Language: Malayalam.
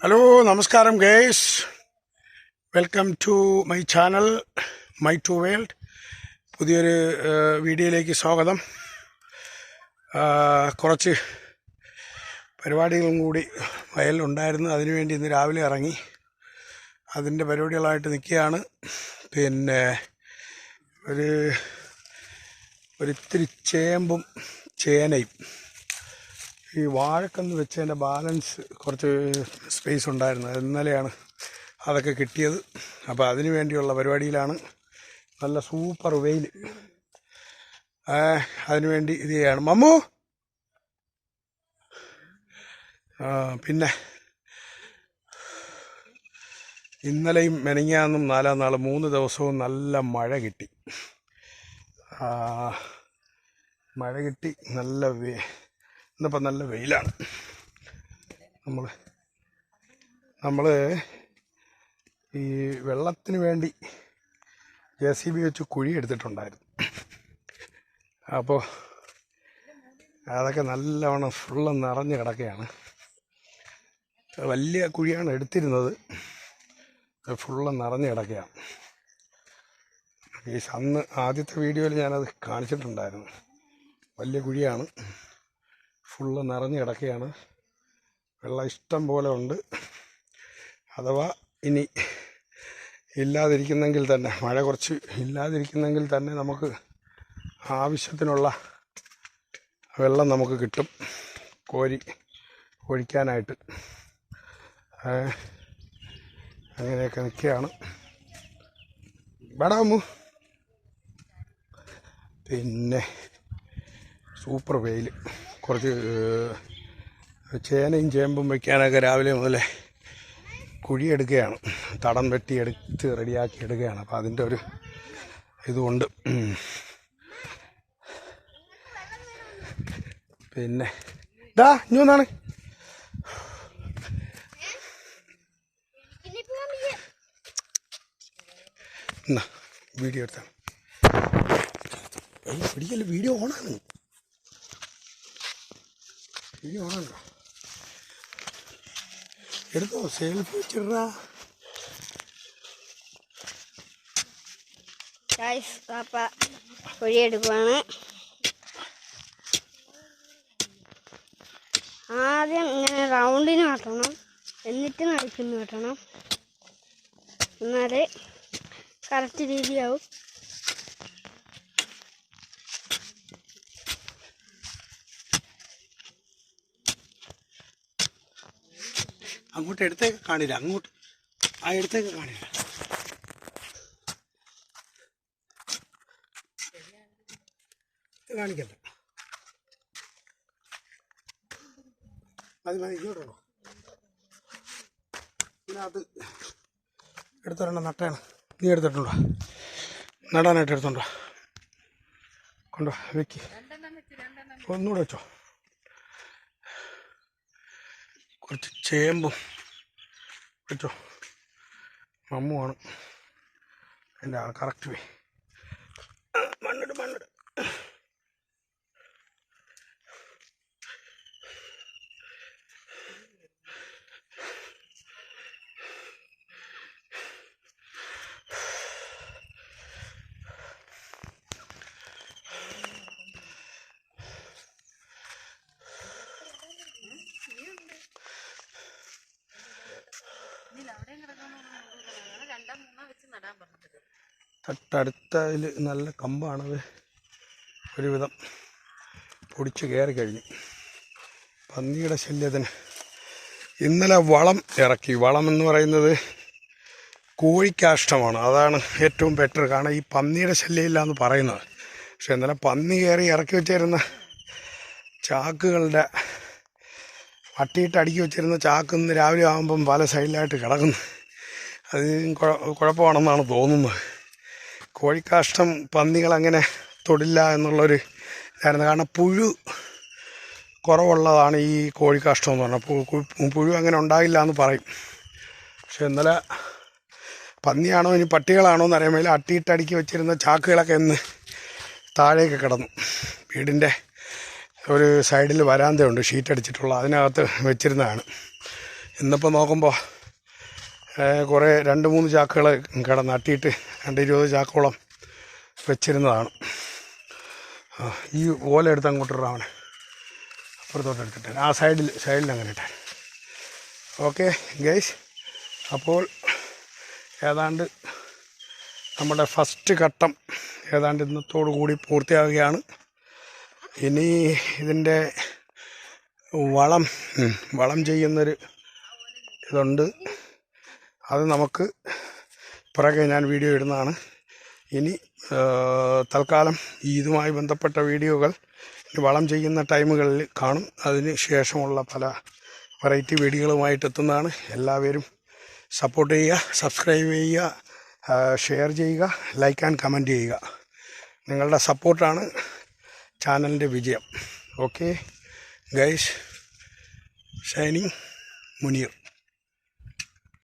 ഹലോ നമസ്കാരം guys, welcome to my channel my to world. പുതിയൊരു വീഡിയോയിലേക്ക് സ്വാഗതം. കുറച്ച് പരിപാടികളും കൂടി വയലിലുണ്ടായിരുന്നു. അതിനുവേണ്ടി ഇന്ന് രാവിലെ ഇറങ്ങി അതിൻ്റെ പരിപാടികളായിട്ട് നിൽക്കുകയാണ്. പിന്നെ ഒരിത്തിരി ചേമ്പും ചേനയും ഈ വാഴക്കന്ന് വെച്ചതിൻ്റെ ബാലൻസ് കുറച്ച് സ്പേസ് ഉണ്ടായിരുന്നു. ഇന്നലെയാണ് അതൊക്കെ കിട്ടിയത്. അപ്പോൾ അതിനു വേണ്ടിയുള്ള പരിപാടിയിലാണ്. നല്ല സൂപ്പർ വെയിൽ, അതിനുവേണ്ടി ഇത് ചെയ്യാണ് മമ്മു. പിന്നെ ഇന്നലെയും മെനങ്ങാന്നും 4 നാൾ 3 ദിവസവും നല്ല മഴ കിട്ടി. നല്ല ഇന്നിപ്പോൾ നല്ല വെയിലാണ്. നമ്മൾ ഈ വെള്ളത്തിന് വേണ്ടി JCB വെച്ച് കുഴി എടുത്തിട്ടുണ്ടായിരുന്നു. അപ്പോൾ അതൊക്കെ നല്ലവണ്ണം ഫുള്ള് നിറഞ്ഞ് കിടക്കുകയാണ്. വലിയ കുഴിയാണ് എടുത്തിരുന്നത്, ഫുള്ള് നിറഞ്ഞ് കിടക്കുകയാണ്. അന്ന് ആദ്യത്തെ വീഡിയോയിൽ ഞാനത് കാണിച്ചിട്ടുണ്ടായിരുന്നു. വലിയ കുഴിയാണ്, ഫുള്ള് നിറഞ്ഞ് കിടക്കുകയാണ്. വെള്ളം ഇഷ്ടം പോലെ ഉണ്ട്. അഥവാ ഇനി ഇല്ലാതിരിക്കുന്നെങ്കിൽ തന്നെ, മഴ കുറച്ച് ഇല്ലാതിരിക്കുന്നെങ്കിൽ തന്നെ നമുക്ക് ആവശ്യത്തിനുള്ള വെള്ളം നമുക്ക് കിട്ടും കോരി ഒഴിക്കാനായിട്ട്. അങ്ങനെയൊക്കെ നിൽക്കുകയാണ്. വേടാമു. പിന്നെ സൂപ്പർ വെയിൽ. കുറച്ച് ചേനയും ചേമ്പും വയ്ക്കാനൊക്കെ രാവിലെ മുതലേ കുഴിയെടുക്കുകയാണ്. തടം വെട്ടിയെടുത്ത് റെഡിയാക്കി എടുക്കുകയാണ്. അപ്പോൾ അതിൻ്റെ ഒരു ഇതുകൊണ്ട് പിന്നെ ഇനി ഒന്നാണ് എന്നാ വീഡിയോ എടുത്താണ്. പിടിക്കല്ല, വീഡിയോ ഓണാണ്. എടുത്തോ, സെൽഫി വെച്ചിടാ. പാപ്പ കുഴിയെടുക്കുവാണ്. ആദ്യം ഇങ്ങനെ റൗണ്ടിന് വെട്ടണം, എന്നിട്ട് നടുക്കിന്ന് വെട്ടണം. എന്നാലേ കറക്റ്റ് രീതിയാവും. അങ്ങോട്ട് എടുത്തേക്ക് കാണില്ല, അങ്ങോട്ട് ആ എടുത്തേക്ക് കാണില്ല. കാണിക്കണ്ട, മതി ഇങ്ങോട്ടുണ്ടോ. പിന്നെ അത് എടുത്തോരണ്ട നട്ടയാണ്. നീ എടുത്തിട്ടുണ്ടോ? നടാനായിട്ട് എടുത്തോണ്ടോ? കൊണ്ടോ വെക്ക്, ഒന്നുകൂടെ വെച്ചോ. കുറച്ച് ചേമ്പും വെച്ചോ. മമ്മുവാണ് എൻ്റെ ആൾ. കറക്റ്റ് വേ മണ്ണിട്. തൊട്ടടുത്തതിൽ നല്ല കമ്പാണത്. ഒരുവിധം പൊടിച്ച് കയറി കഴിഞ്ഞു. പന്നിയുടെ ശല്യത്തിന് ഇന്നലെ വളം ഇറക്കി. വളം എന്ന് പറയുന്നത് കോഴിക്കാഷ്ടമാണ്. അതാണ് ഏറ്റവും ബെറ്റർ. കാരണം ഈ പന്നിയുടെ ശല്യമില്ല എന്ന് പറയുന്നത്. പക്ഷെ ഇന്നലെ പന്നി കയറി ഇറക്കി വെച്ചിരുന്ന ചാക്കുകളുടെ വട്ടിയിട്ട് അടുക്കി വെച്ചിരുന്ന ചാക്ക് ഇന്ന് രാവിലെ ആകുമ്പം പല സൈഡിലായിട്ട് കിടക്കുന്നു. അത് കുഴപ്പമാണെന്നാണ് തോന്നുന്നത്. കോഴിക്കാഷ്ടം പന്നികളങ്ങനെ തൊടില്ല എന്നുള്ളൊരു ഇതായിരുന്നു. കാരണം പുഴു കുറവുള്ളതാണ് ഈ കോഴിക്കാഷ്ടം എന്ന് പറഞ്ഞാൽ. പുഴു അങ്ങനെ ഉണ്ടാകില്ല എന്ന് പറയും. പക്ഷെ ഇന്നലെ പന്നിയാണോ ഇനി പട്ടികളാണോ എന്ന് അറിയാൻ മേല അട്ടിയിട്ടടുക്കി വെച്ചിരുന്ന ചാക്കുകളൊക്കെ ഇന്ന് താഴേക്ക് കിടന്നു. വീടിൻ്റെ ഒരു സൈഡിൽ വരാന്തയുണ്ട്, ഷീറ്റ് അടിച്ചിട്ടുള്ള, അതിനകത്ത് വെച്ചിരുന്നതാണ്. ഇന്നിപ്പോൾ നോക്കുമ്പോൾ കുറേ 2-3 ചാക്കുകൾ നട്ടിയിട്ട് 20 ചാക്കോളം വെച്ചിരുന്നതാണ്. ഈ ഓല എടുത്ത് അങ്ങോട്ടിടാൻ അവനെ അപ്പുറത്തോട്ട് എടുത്തിട്ട് ആ സൈഡിൽ അങ്ങനെ ഇട്ടാൻ. ഓക്കെ ഗൈസ്, അപ്പോൾ ഏതാണ്ട് നമ്മുടെ ഫസ്റ്റ് ഘട്ടം ഏതാണ്ട് ഇന്നത്തോടു കൂടി പൂർത്തിയാവുകയാണ്. ഇനി ഇതിൻ്റെ വളം ചെയ്യുന്നൊരു ഇതുണ്ട്, അത് നമുക്ക് പുറകെ ഞാൻ വീഡിയോ ഇടുന്നതാണ്. ഇനി തൽക്കാലം ഇതുമായി ബന്ധപ്പെട്ട വീഡിയോകൾ വളം ചെയ്യുന്ന ടൈമുകളിൽ കാണും. അതിന് ശേഷമുള്ള പല വെറൈറ്റി വീഡിയോകളുമായിട്ട് എത്തുന്നതാണ്. എല്ലാവരും സപ്പോർട്ട് ചെയ്യുക, സബ്സ്ക്രൈബ് ചെയ്യുക, ഷെയർ ചെയ്യുക, ലൈക്ക് ആൻഡ് കമൻറ്റ് ചെയ്യുക. നിങ്ങളുടെ സപ്പോർട്ടാണ് ചാനലിൻ്റെ വിജയം. Okay guys, shining Muneer.